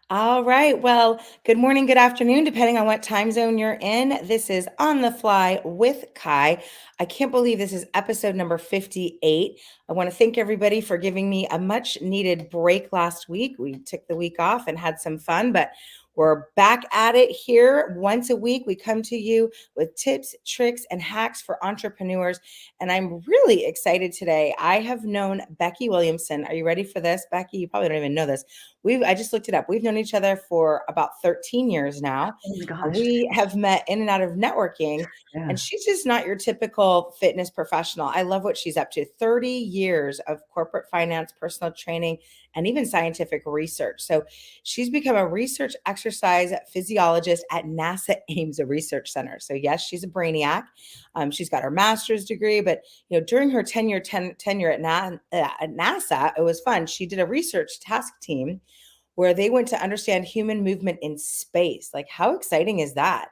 All right. Well, good morning, good afternoon, depending on what time zone you're in. This is On the Fly with Kai. I can't believe this is episode number 58. I want to thank everybody for giving me a much needed break last week. We took the week off and had some fun, but we're back at it here once a week. We come to you with tips, tricks, and hacks for entrepreneurs. And I'm really excited today. I have known Becky Williamson. Are you ready for this, Becky? You probably don't even know this. I just looked it up. We've known each other for about 13 years now. Oh my And gosh. we have met in and out of networking. Yeah. And she's just not your typical fitness professional. I love what she's up to. 30 years of corporate finance, personal training, and even scientific research. So she's become a research exercise physiologist at NASA Ames Research Center. So yes, she's a brainiac. She's got her master's degree, but during her tenure at NASA, it was fun. She did a research task team where they went to understand human movement in space. Like, how exciting is that?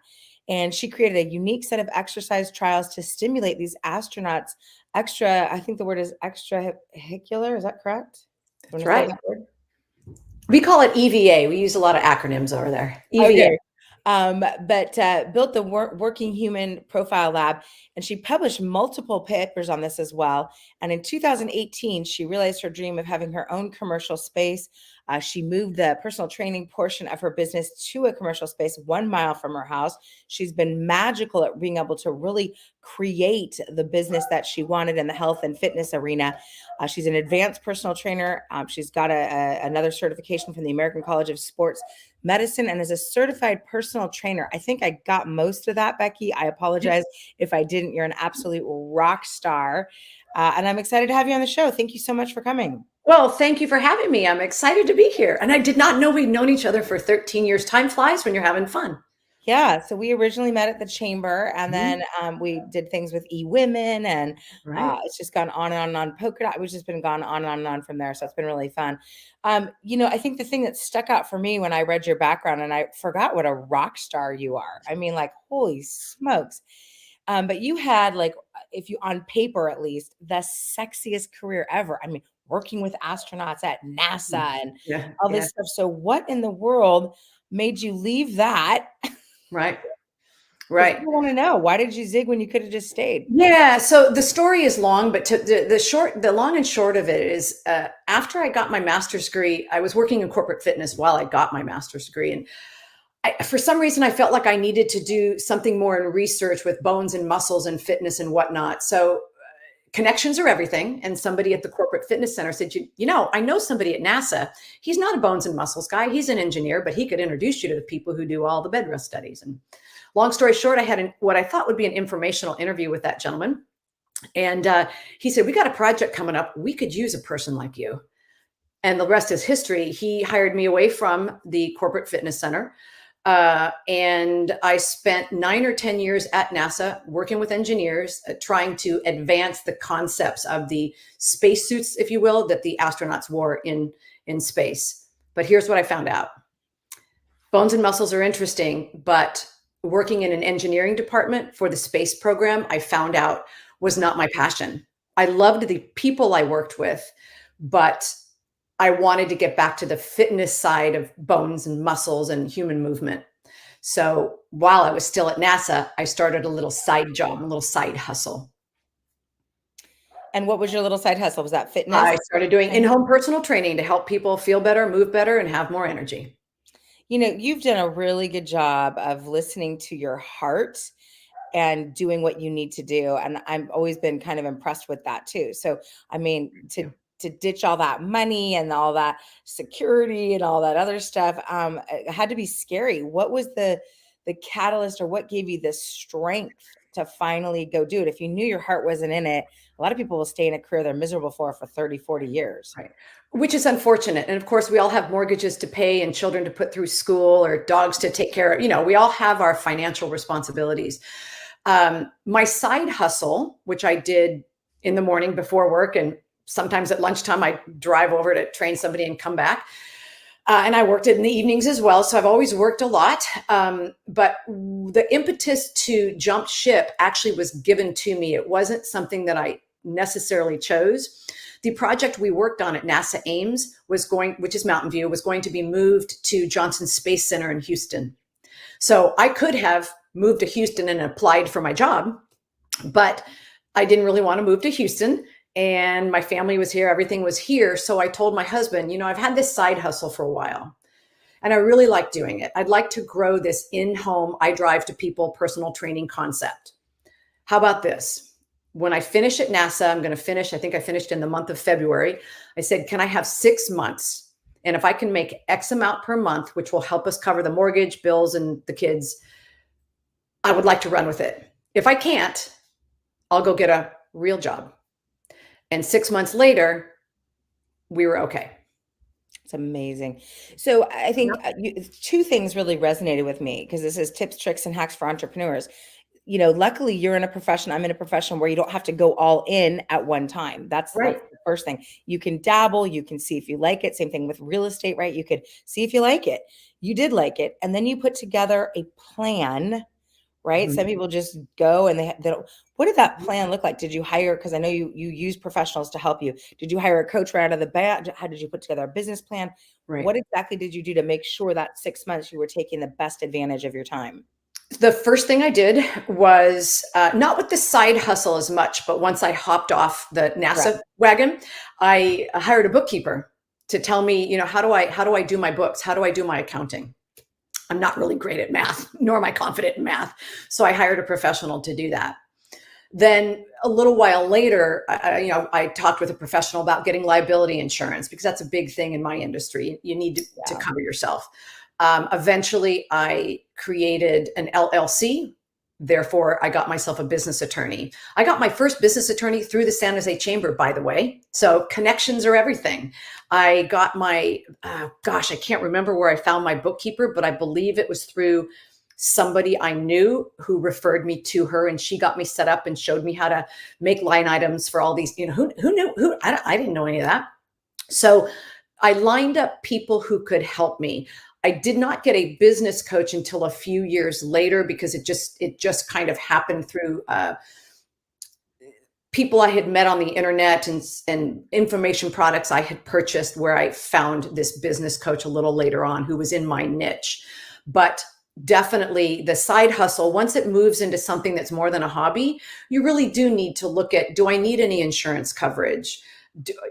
And she created a unique set of exercise trials to stimulate these astronauts I think the word is extravehicular. Is that correct? You That's want to say right. that word? We call it EVA. We use a lot of acronyms over there. EVA. Okay. But built the Working Human Profile Lab, and she published multiple papers on this as well. And in 2018, she realized her dream of having her own commercial space. She moved the personal training portion of her business to a commercial space 1 mile from her house. She's been magical at being able to really create the business that she wanted in the health and fitness arena. She's an advanced personal trainer. She's got another certification from the American College of Sports Medicine and is a certified personal trainer. I think I got most of that, Becky. I apologize if I didn't. You're an absolute rock star. And I'm excited to have you on the show. Thank you so much for coming. Well, thank you for having me. I'm excited to be here. And I did not know we'd known each other for 13 years. Time flies when you're having fun. Yeah, so we originally met at the chamber, and then we did things with eWomen, and Right. it's just gone on and on Polka Dot. We've just been gone on and on from there, so it's been really fun. I think the thing that stuck out for me when I read your background, and I forgot what a rock star you are. I mean, like, holy smokes. But you had, like, if you on paper at least, the sexiest career ever. I mean, working with astronauts at NASA and Yeah. all Yeah. this stuff. So what in the world made you leave that? Right. Because Right. people want to know, why did you zig when you could have just stayed? Yeah. So the story is long, but the long and short of it is after I got my master's degree, I was working in corporate fitness while I got my master's degree. And for some reason, I felt like I needed to do something more in research with bones and muscles and fitness and whatnot. So connections are everything. And somebody at the corporate fitness center said, I know somebody at NASA. He's not a bones and muscles guy. He's an engineer, but he could introduce you to the people who do all the bed rest studies. And long story short, I had what I thought would be an informational interview with that gentleman. And he said, we got a project coming up. We could use a person like you. And the rest is history. He hired me away from the corporate fitness center. And I spent 9 or 10 years at NASA working with engineers, trying to advance the concepts of the spacesuits, if you will, that the astronauts wore in space. But here's what I found out. Bones and muscles are interesting, but working in an engineering department for the space program, I found out was not my passion. I loved the people I worked with, but I wanted to get back to the fitness side of bones and muscles and human movement. So while I was still at NASA, I started a little side job, a little side hustle. And what was your little side hustle? Was that fitness? I started doing in-home personal training to help people feel better, move better, and have more energy. You've done a really good job of listening to your heart and doing what you need to do. And I've always been kind of impressed with that too. So, I mean, to ditch all that money and all that security and all that other stuff, it had to be scary. What was the catalyst, or what gave you the strength to finally go do it? If you knew your heart wasn't in it, a lot of people will stay in a career they're miserable for 30, 40 years. Right. Which is unfortunate. And of course, we all have mortgages to pay and children to put through school or dogs to take care of. We all have our financial responsibilities. My side hustle, which I did in the morning before work, and sometimes at lunchtime, I drive over to train somebody and come back. And I worked it in the evenings as well. So I've always worked a lot. But the impetus to jump ship actually was given to me. It wasn't something that I necessarily chose. The project we worked on at NASA Ames which is Mountain View, was going to be moved to Johnson Space Center in Houston. So I could have moved to Houston and applied for my job, but I didn't really want to move to Houston. And my family was here, everything was here. So I told my husband, I've had this side hustle for a while and I really like doing it. I'd like to grow this in-home, I drive to people personal training concept. How about this? When I finish at NASA, I think I finished in the month of February. I said, can I have 6 months? And if I can make X amount per month, which will help us cover the mortgage, bills, and the kids, I would like to run with it. If I can't, I'll go get a real job. And 6 months later, we were okay. It's amazing. So I think two things really resonated with me, because this is tips, tricks, and hacks for entrepreneurs. Luckily you're in a profession, I'm in a profession where you don't have to go all in at one time. That's Right. the first thing. You can dabble, you can see if you like it. Same thing with real estate, right? You could see if you like it. You did like it. And then you put together a plan, right? Mhm. Some people just go and they don't. What did that plan look like? Did you hire, because I know you use professionals to help you. Did you hire a coach right out of the bat? How did you put together a business plan? Right. What exactly did you do to make sure that 6 months you were taking the best advantage of your time? The first thing I did was not with the side hustle as much, but once I hopped off the NASA wagon, I hired a bookkeeper to tell me, how do I do my books? How do I do my accounting? I'm not really great at math, nor am I confident in math. So I hired a professional to do that. Then a little while later, I talked with a professional about getting liability insurance, because that's a big thing in my industry. You need to cover yourself. Eventually, I created an LLC. Therefore, I got myself a business attorney. I got my first business attorney through the San Jose Chamber, by the way. So connections are everything. I got my, I can't remember where I found my bookkeeper, but I believe it was through somebody I knew who referred me to her, and she got me set up and showed me how to make line items for all these, who knew, I didn't know any of that. So I lined up people who could help me. I did not get a business coach until a few years later, because it just kind of happened through people I had met on the internet and information products I had purchased, where I found this business coach a little later on who was in my niche. But definitely the side hustle, once it moves into something that's more than a hobby, you really do need to look at, do I need any insurance coverage?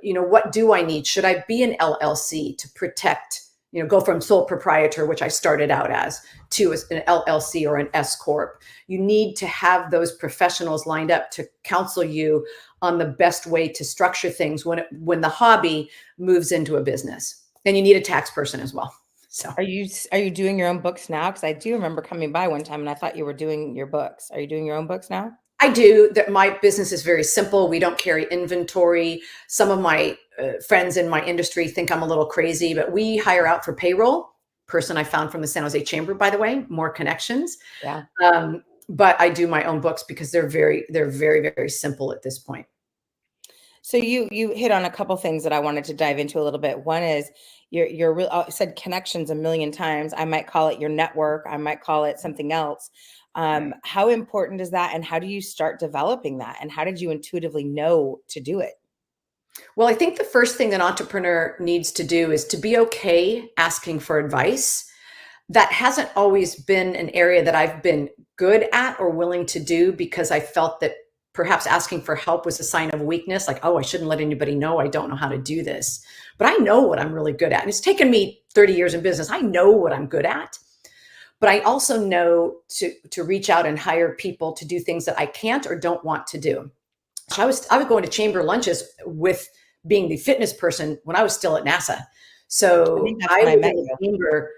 What do I need? Should I be an LLC to protect, go from sole proprietor, which I started out as, to an LLC or an S Corp? You need to have those professionals lined up to counsel you on the best way to structure things when the hobby moves into a business. And you need a tax person as well. So Are you doing your own books now? Because I do remember coming by one time and I thought you were doing your books. Are you doing your own books now? I do. That my business is very simple. We don't carry inventory. Some of my friends in my industry think I'm a little crazy, but we hire out for payroll. Person I found from the San Jose Chamber, by the way, more connections. Yeah. But I do my own books because they're very, very simple at this point. So you hit on a couple things that I wanted to dive into a little bit. One is your real, I said connections a million times. I might call it your network. I might call it something else. How important is that? And how do you start developing that? And how did you intuitively know to do it? Well, I think the first thing an entrepreneur needs to do is to be okay asking for advice. That hasn't always been an area that I've been good at or willing to do, because I felt that perhaps asking for help was a sign of weakness. Like, oh, I shouldn't let anybody know I don't know how to do this. But I know what I'm really good at. And it's taken me 30 years in business. I know what I'm good at. But I also know to reach out and hire people to do things that I can't or don't want to do. So I was going to chamber lunches with being the fitness person when I was still at NASA. So I was in the chamber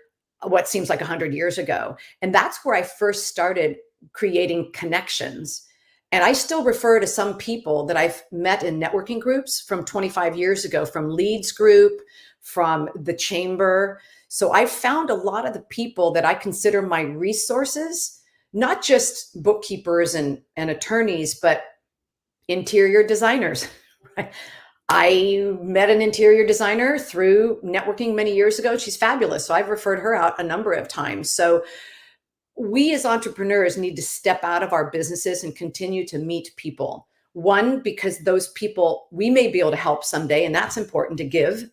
what seems like 100 years ago. And that's where I first started creating connections. And I still refer to some people that I've met in networking groups from 25 years ago, from Leeds Group, from the chamber. So I found a lot of the people that I consider my resources, not just bookkeepers and attorneys, but interior designers. I met an interior designer through networking many years ago. She's fabulous. So I've referred her out a number of times. So we as entrepreneurs need to step out of our businesses and continue to meet people. One, because those people we may be able to help someday, and that's important to give,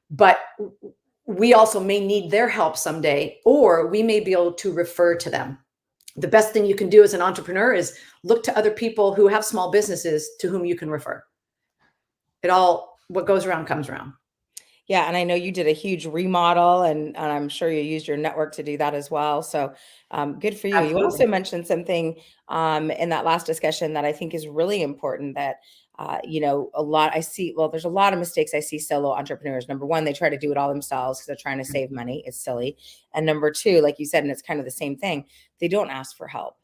but we also may need their help someday, or we may be able to refer to them. The best thing you can do as an entrepreneur is look to other people who have small businesses to whom you can refer. What goes around comes around. Yeah, and I know you did a huge remodel, and I'm sure you used your network to do that as well. So good for you. You Absolutely. also mentioned something in that last discussion that I think is really important. That a lot I see. Well, there's a lot of mistakes I see solo entrepreneurs. Number one, they try to do it all themselves because they're trying to save money. It's silly. And number two, like you said, and it's kind of the same thing. They don't ask for help.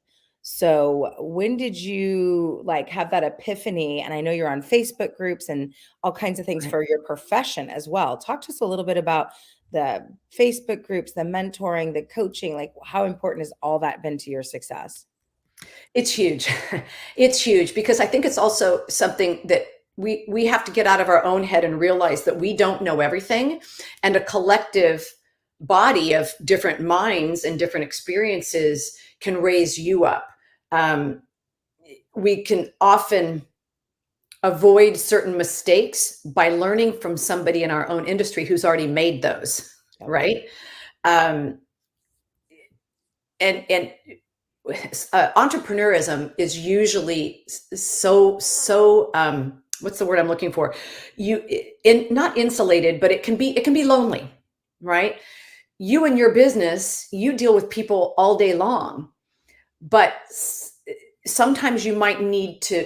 So when did you like have that epiphany? And I know you're on Facebook groups and all kinds of things Right. for your profession as well. Talk to us a little bit about the Facebook groups, the mentoring, the coaching, like how important has all that been to your success? It's huge. It's huge because I think it's also something that we have to get out of our own head and realize that we don't know everything, and a collective body of different minds and different experiences can raise you up. Um, we can often avoid certain mistakes by learning from somebody in our own industry who's already made those, Yep. right? Um, and entrepreneurism is usually what's the word I'm looking for? Not insulated, but it can be lonely, right? You and your business, you deal with people all day long, but sometimes you might need to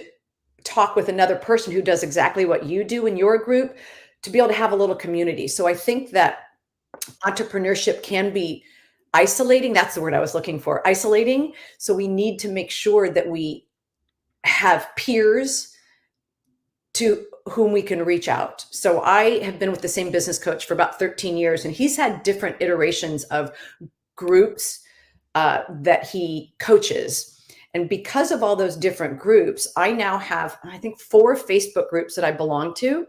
talk with another person who does exactly what you do in your group to be able to have a little community. So I think that entrepreneurship can be isolating. That's the word I was looking for, isolating. So we need to make sure that we have peers to whom we can reach out. So I have been with the same business coach for about 13 years, and he's had different iterations of groups that he coaches. And because of all those different groups, I now have, I think, 4 Facebook groups that I belong to.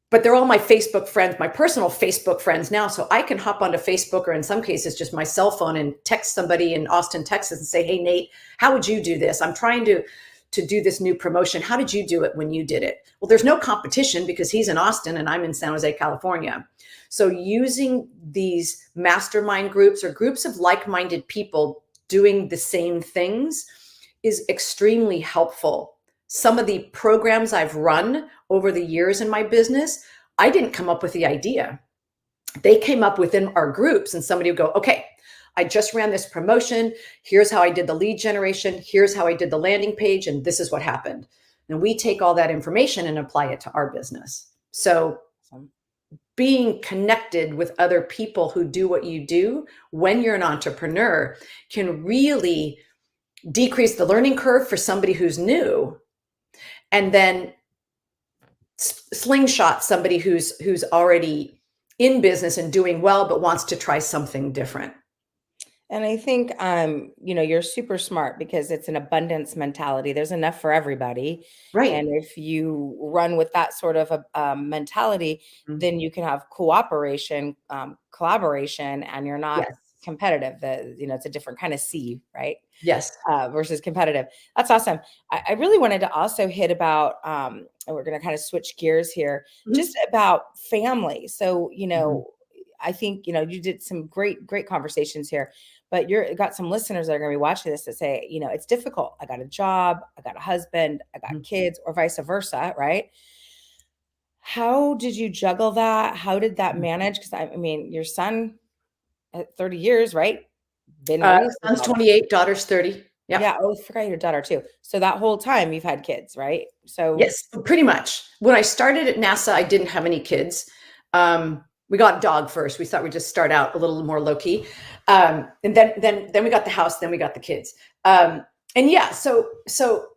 But they're all my Facebook friends, my personal Facebook friends now. So I can hop onto Facebook, or in some cases, just my cell phone, and text somebody in Austin, Texas and say, hey, Nate, how would you do this? I'm trying to do this new promotion. How did you do it when you did it? Well, there's no competition because he's in Austin and I'm in San Jose, California. So using these mastermind groups or groups of like-minded people doing the same things is extremely helpful. Some of the programs I've run over the years in my business, I didn't come up with the idea. They came up within our groups, and somebody would go, okay, I just ran this promotion. Here's how I did the lead generation. Here's how I did the landing page. And this is what happened. And we take all that information and apply it to our business. So being connected with other people who do what you do when you're an entrepreneur can really decrease the learning curve for somebody who's new, and then slingshot somebody who's already in business and doing well but wants to try something different. And I think, you're super smart because it's an abundance mentality. There's enough for everybody. Right. And if you run with that sort of a mentality, Mhm. then you can have cooperation, collaboration, and you're not Yes. competitive. It's a different kind of C, right? Yes. Versus competitive. That's awesome. I really wanted to also hit about, and we're going to kind of switch gears here, Mhm. just about family. So, Mhm. I think, you did some great conversations here, but you're got some listeners that are going to be watching this that say, it's difficult. I got a job, I got a husband, I got Mhm. kids, or vice versa, right? How did you juggle that? How did that Mhm. manage? Because I mean, your son at 30 years, right? Been raised with Son's all that. 28, daughter's 30. Yep. Yeah. Oh, I forgot your daughter too. So that whole time you've had kids, right? So Yes, pretty much. When I started at NASA, I didn't have any kids. We got a dog first. We thought we'd just start out a little more low key, and then we got the house. Then we got the kids. And yeah, so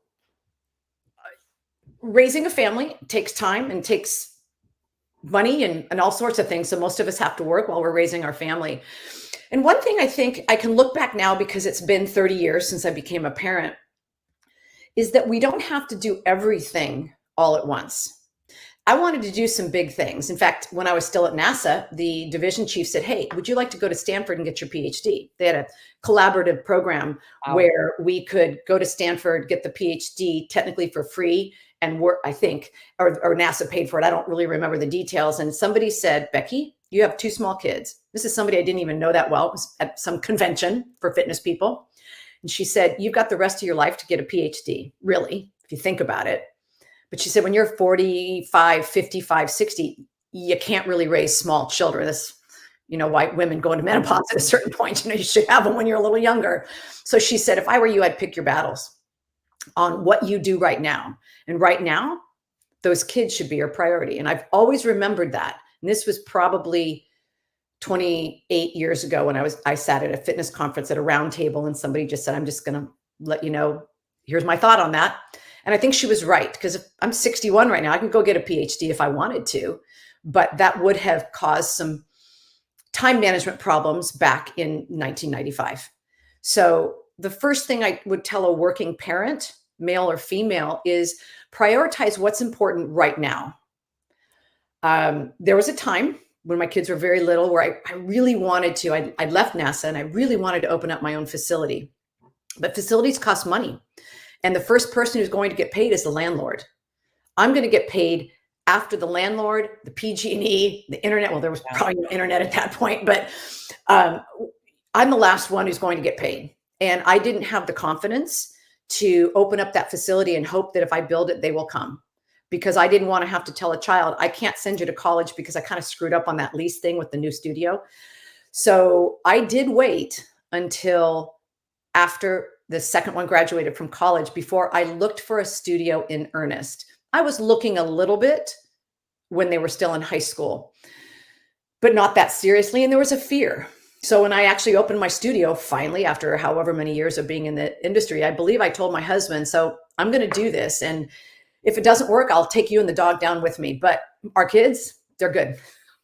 raising a family takes time and takes money and all sorts of things. So most of us have to work while we're raising our family. And one thing I think I can look back now, because it's been 30 years since I became a parent, is that we don't have to do everything all at once. I wanted to do some big things. In fact, when I was still at NASA, the division chief said, "Hey, would you like to go to Stanford and get your PhD?" They had a collaborative program Wow. where we could go to Stanford, get the PhD technically for free, and work, I think, or NASA paid for it. I don't really remember the details. And somebody said, "Becky, you have two small kids." This is somebody I didn't even know that well. It was at some convention for fitness people. And she said, "You've got the rest of your life to get a PhD, really, if you think about it." But she said, when you're 45, 55, 60, you can't really raise small children. This, why women go into menopause at a certain point. You should have them when you're a little younger. So she said, if I were you, I'd pick your battles on what you do right now. And right now, those kids should be your priority. And I've always remembered that. And this was probably 28 years ago when I sat at a fitness conference at a round table, and somebody just said, "I'm just going to let you know, here's my thought on that." And I think she was right, because if I'm 61 right now, I can go get a PhD if I wanted to, but that would have caused some time management problems back in 1995. So the first thing I would tell a working parent, male or female, is prioritize what's important right now. There was a time when my kids were very little where I really wanted to, I left NASA and I really wanted to open up my own facility, but facilities cost money. And the first person who's going to get paid is the landlord. I'm going to get paid after the landlord, the PG&E, the internet. Well, there was probably no internet at that point, but I'm the last one who's going to get paid. And I didn't have the confidence to open up that facility and hope that if I build it, they will come. Because I didn't want to have to tell a child, I can't send you to college because I kind of screwed up on that lease thing with the new studio. So I did wait until after the second one graduated from college before I looked for a studio in earnest. I was looking a little bit when they were still in high school, but not that seriously. And there was a fear. So when I actually opened my studio, finally, after however many years of being in the industry, I believe I told my husband, so I'm going to do this. And if it doesn't work, I'll take you and the dog down with me. But our kids, they're good.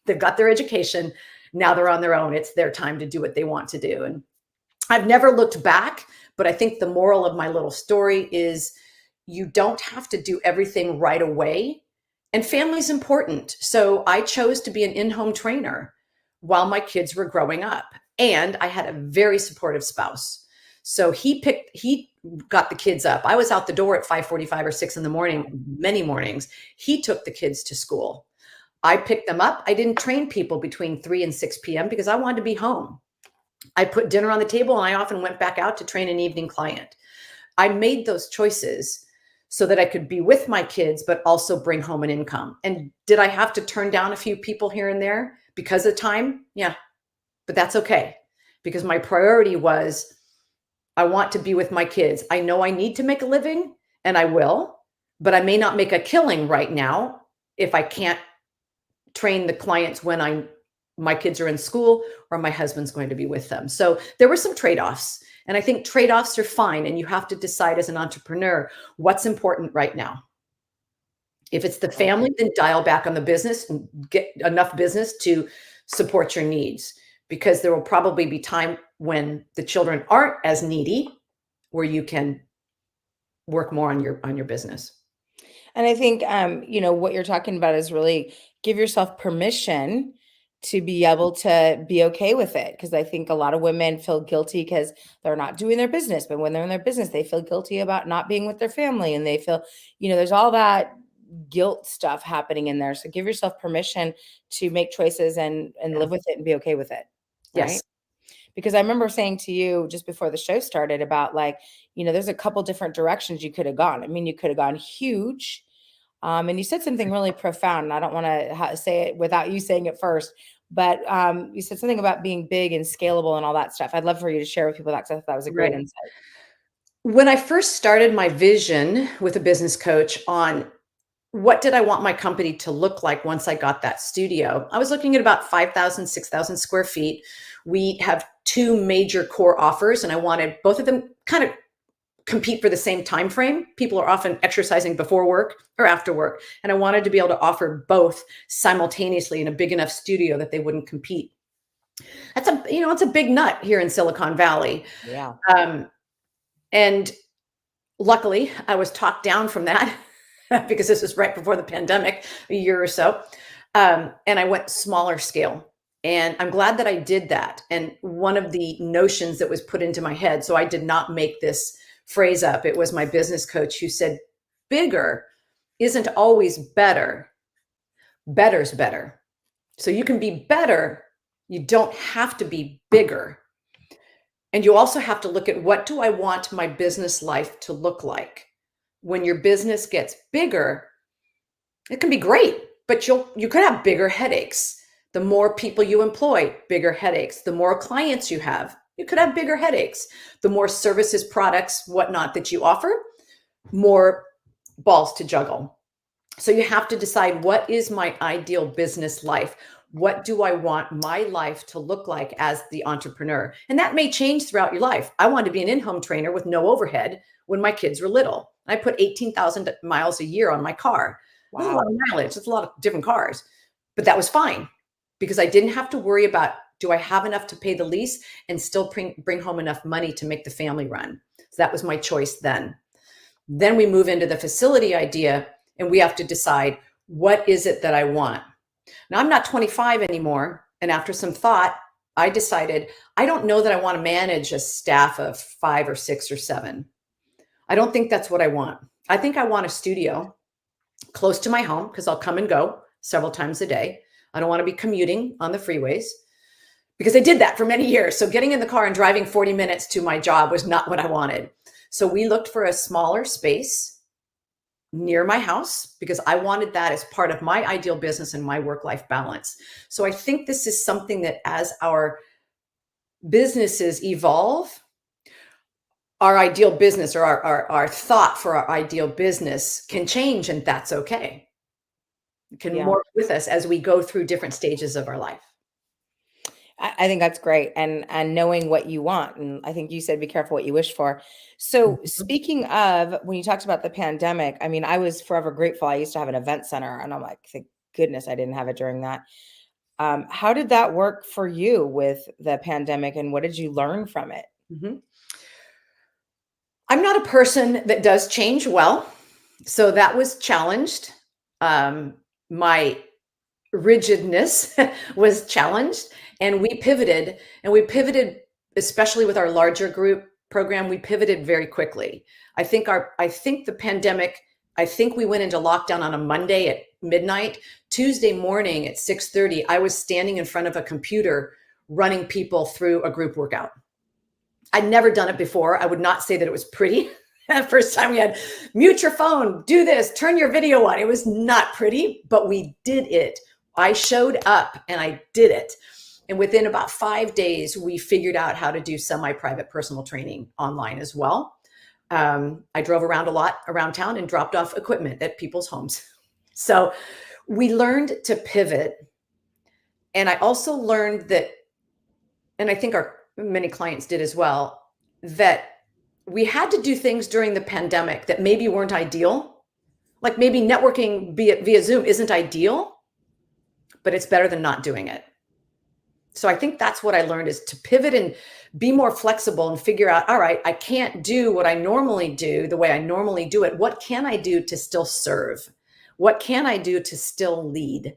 They've got their education. Now they're on their own. It's their time to do what they want to do. And I've never looked back, but I think the moral of my little story is you don't have to do everything right away. And family's important. So I chose to be an in-home trainer while my kids were growing up. And I had a very supportive spouse. So he got the kids up. I was out the door at 5:45 or 6 in the morning, many mornings. He took the kids to school. I picked them up. I didn't train people between 3 and 6 p.m. because I wanted to be home. I put dinner on the table and I often went back out to train an evening client. I made those choices so that I could be with my kids, but also bring home an income. And did I have to turn down a few people here and there because of time? Yeah, but that's okay. Because my priority was, I want to be with my kids. I know I need to make a living, and I will, but I may not make a killing right now if I can't train the clients when my kids are in school or my husband's going to be with them. So there were some trade-offs, and I think trade-offs are fine. And you have to decide as an entrepreneur what's important right now. If it's the family, then dial back on the business and get enough business to support your needs, because there will probably be time when the children aren't as needy where you can work more on your business. And I think, what you're talking about is really give yourself permission to be able to be okay with it. Because I think a lot of women feel guilty because they're not doing their business. But when they're in their business, they feel guilty about not being with their family. And they feel, there's all that guilt stuff happening in there. So give yourself permission to make choices and live with it and be okay with it. Right. Yes. Because I remember saying to you just before the show started about there's a couple different directions you could have gone. I mean, you could have gone huge. And you said something really profound. And I don't want to say it without you saying it first, but you said something about being big and scalable and all that stuff. I'd love for you to share with people that, because I thought that was a great insight. When I first started my vision with a business coach on what did I want my company to look like once I got that studio, I was looking at about 5,000, 6,000 square feet. We have two major core offers, and I wanted both of them kind of compete for the same time frame. People are often exercising before work or after work, and I wanted to be able to offer both simultaneously in a big enough studio that they wouldn't compete. That's it's a big nut here in Silicon Valley. Yeah. And luckily, I was talked down from that because this was right before the pandemic, a year or so. And I went smaller scale. And I'm glad that I did that. And one of the notions that was put into my head, so I did not make this phrase up. It was my business coach who said, bigger isn't always better. Better's better. So you can be better. You don't have to be bigger. And you also have to look at, what do I want my business life to look like? When your business gets bigger, it can be great, but you could have bigger headaches. The more people you employ, bigger headaches. The more clients you have, you could have bigger headaches. The more services, products, whatnot that you offer, more balls to juggle. So you have to decide, what is my ideal business life? What do I want my life to look like as the entrepreneur? And that may change throughout your life. I wanted to be an in-home trainer with no overhead when my kids were little. I put 18,000 miles a year on my car. That's a lot of mileage. That's a lot of different cars. But that was fine, because I didn't have to worry about, do I have enough to pay the lease and still bring home enough money to make the family run? So that was my choice then. Then we move into the facility idea, and we have to decide, what is it that I want? Now, I'm not 25 anymore. And after some thought, I decided, I don't know that I want to manage a staff of 5 or 6 or 7. I don't think that's what I want. I think I want a studio close to my home, because I'll come and go several times a day. I don't want to be commuting on the freeways, because I did that for many years. So getting in the car and driving 40 minutes to my job was not what I wanted. So we looked for a smaller space near my house, because I wanted that as part of my ideal business and my work-life balance. So I think this is something that, as our businesses evolve, our ideal business, or our thought for our ideal business, can change, and that's okay. It can Yeah. morph with us as we go through different stages of our life. I think that's great. And knowing what you want. And I think you said, be careful what you wish for. So Mhm. speaking of, when you talked about the pandemic, I mean, I was forever grateful. I used to have an event center, and I'm like, thank goodness I didn't have it during that. How did that work for you with the pandemic, and what did you learn from it? Mhm. I'm not a person that does change well, so that was challenged. My rigidness was challenged, and we pivoted, especially with our larger group program. We pivoted very quickly. I think the pandemic, I think we went into lockdown on a Monday at midnight. Tuesday morning at 6:30, I was standing in front of a computer running people through a group workout. I'd never done it before. I would not say that it was pretty. First time we had, mute your phone, do this, turn your video on. It was not pretty, but we did it. I showed up and I did it. And within about 5 days, we figured out how to do semi-private personal training online as well. I drove around a lot around town and dropped off equipment at people's homes. So we learned to pivot. And I also learned that, and I think our many clients did as well, that we had to do things during the pandemic that maybe weren't ideal. Like maybe networking via Zoom isn't ideal, but it's better than not doing it. So I think that's what I learned, is to pivot and be more flexible and figure out, all right, I can't do what I normally do the way I normally do it. What can I do to still serve? What can I do to still lead?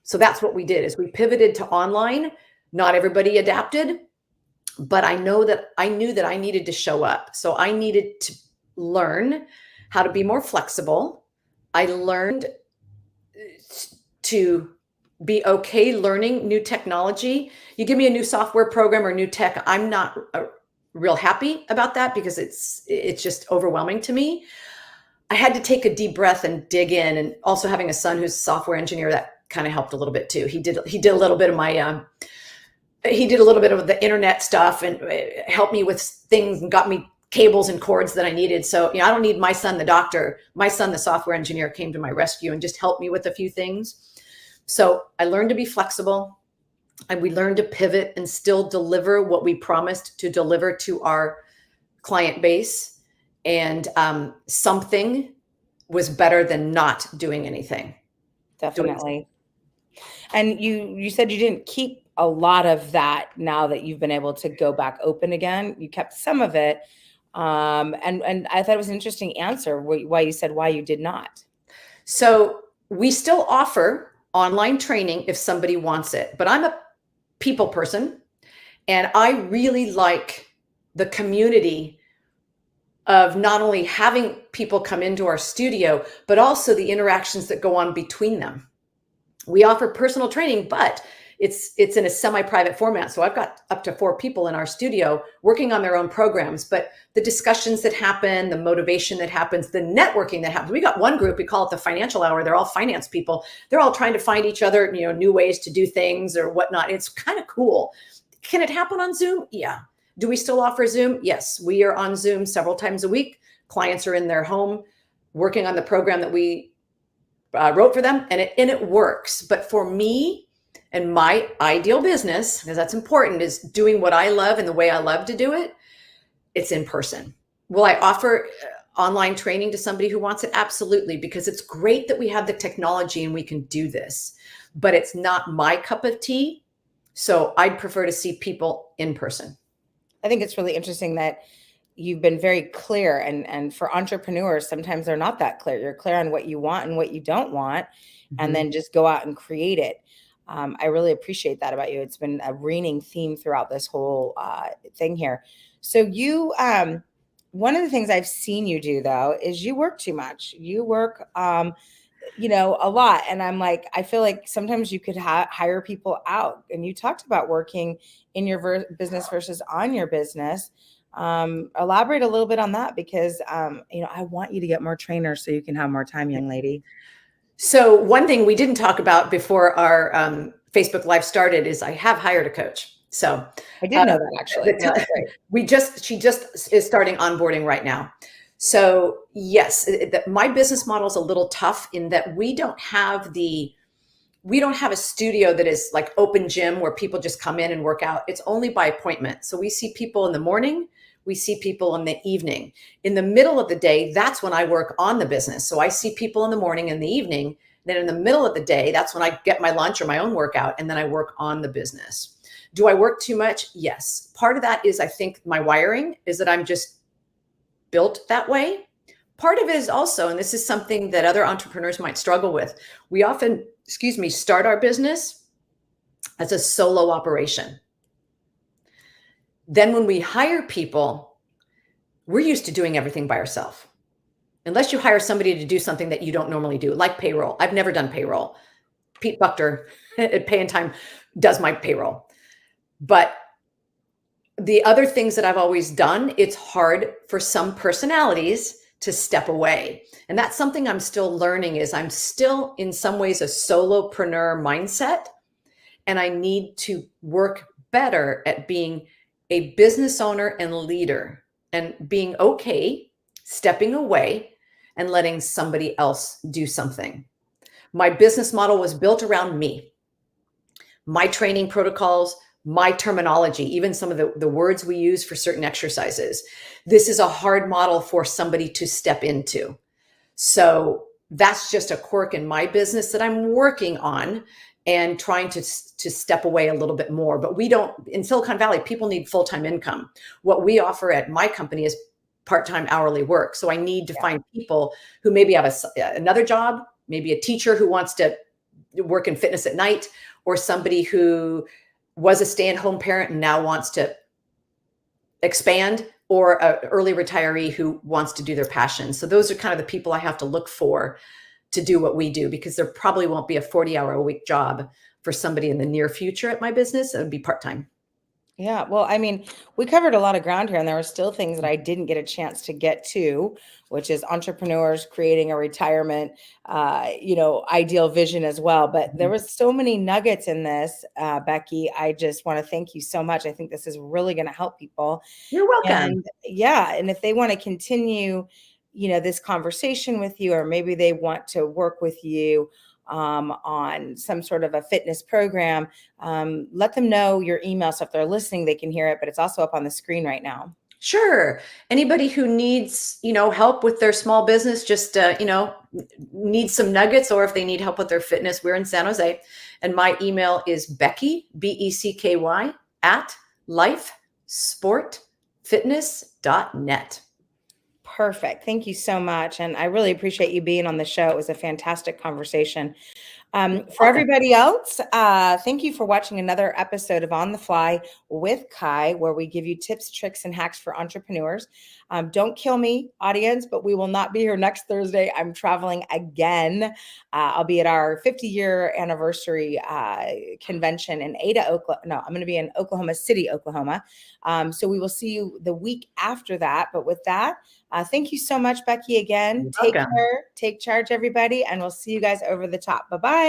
So that's what we did, is we pivoted to online. Not everybody adapted, but I knew that I needed to show up. So I needed to learn how to be more flexible. I learned to be okay learning new technology. You give me a new software program or new tech, I'm not real happy about that, because it's just overwhelming to me. I had to take a deep breath and dig in, and also having a son who's a software engineer, that kind of helped a little bit too. He did a little bit of my he did a little bit of the internet stuff and helped me with things and got me cables and cords that I needed. So, I don't need my son, the doctor. My son, the software engineer, came to my rescue and just helped me with a few things. So I learned to be flexible, and we learned to pivot and still deliver what we promised to deliver to our client base. And something was better than not doing anything. Definitely. And you said you didn't keep a lot of that now that you've been able to go back open again. You kept some of it. And I thought it was an interesting answer why you said why you did not. So we still offer online training if somebody wants it, but I'm a people person and I really like the community of not only having people come into our studio, but also the interactions that go on between them. We offer personal training, but it's in a semi-private format. So I've got up to 4 people in our studio working on their own programs, but the discussions that happen, the motivation that happens, the networking that happens. We got one group, we call it the financial hour. They're all finance people. They're all trying to find each other, new ways to do things or whatnot. It's kind of cool. Can it happen on Zoom? Yeah. Do we still offer Zoom? Yes. We are on Zoom several times a week. Clients are in their home working on the program that we wrote for them, and it works. But for me and my ideal business, because that's important, is doing what I love and the way I love to do it. It's in person. Will I offer online training to somebody who wants it? Absolutely, because it's great that we have the technology and we can do this, but it's not my cup of tea. So I'd prefer to see people in person. I think it's really interesting that you've been very clear, and for entrepreneurs, sometimes they're not that clear. You're clear on what you want and what you don't want, and then just go out and create it. I really appreciate that about you. It's been a reigning theme throughout this whole thing here. So one of the things I've seen you do though is you work too much. You work a lot. And I'm like, I feel like sometimes you could hire people out. And you talked about working in your business versus on your business. Elaborate a little bit on that, because I want you to get more trainers so you can have more time, young lady. So one thing we didn't talk about before our Facebook Live started is I have hired a coach. So I did know that, actually. That's great. She just is starting onboarding right now. So yes, my business model is a little tough in that we don't have a studio that is like open gym where people just come in and work out. It's only by appointment. So we see people in the morning, we see people in the evening. In the middle of the day, that's when I work on the business. So I see people in the morning and the evening. Then in the middle of the day, that's when I get my lunch or my own workout, and then I work on the business. Do I work too much? Yes. Part of that is, I think, my wiring is that I'm just built that way. Part of it is also, and this is something that other entrepreneurs might struggle with, we often, start our business as a solo operation. Then when we hire people, we're used to doing everything by ourselves. Unless you hire somebody to do something that you don't normally do, like payroll. I've never done payroll. Pete Buchter at Pay and Time does my payroll. But the other things that I've always done, it's hard for some personalities to step away. And that's something I'm still learning. Is I'm still in some ways a solopreneur mindset, and I need to work better at being a business owner and leader, and being okay stepping away and letting somebody else do something. My business model was built around me, my training protocols, my terminology, even some of the words we use for certain exercises. This is a hard model for somebody to step into. So that's just a quirk in my business that I'm working on and trying to step away a little bit more. But we don't, in Silicon Valley, people need full-time income. What we offer at my company is part-time hourly work. So I need to find people who maybe have another job, maybe a teacher who wants to work in fitness at night, or somebody who was a stay-at-home parent and now wants to expand, or an early retiree who wants to do their passion. So those are kind of the people I have to look for to do what we do, because there probably won't be a 40-hour-a-week job for somebody in the near future at my business. It would be part-time. Yeah, well, I mean, we covered a lot of ground here, and there were still things that I didn't get a chance to get to, which is entrepreneurs creating a retirement, ideal vision as well. But there was so many nuggets in this, Becky. I just want to thank you so much. I think this is really going to help people. You're welcome. And yeah, and if they want to continue, this conversation with you, or maybe they want to work with you on some sort of a fitness program, let them know your email. So if they're listening, they can hear it, but it's also up on the screen right now. Sure. Anybody who needs, help with their small business, just, needs some nuggets, or if they need help with their fitness, we're in San Jose. And my email is Becky, BECKY, @lifesportfitness.net. Perfect. Thank you so much. And I really appreciate you being on the show. It was a fantastic conversation. For Welcome. everybody else, thank you for watching another episode of On the Fly with Kai, where we give you tips, tricks, and hacks for entrepreneurs. Don't kill me, audience, but we will not be here next Thursday. I'm traveling again. I'll be at our 50-year anniversary convention in Ada, Oklahoma. No, I'm going to be in Oklahoma City, Oklahoma. So we will see you the week after that. But with that, thank you so much, Becky, again. You're Take welcome. care. Take charge, everybody. And we'll see you guys over the top. Bye-bye.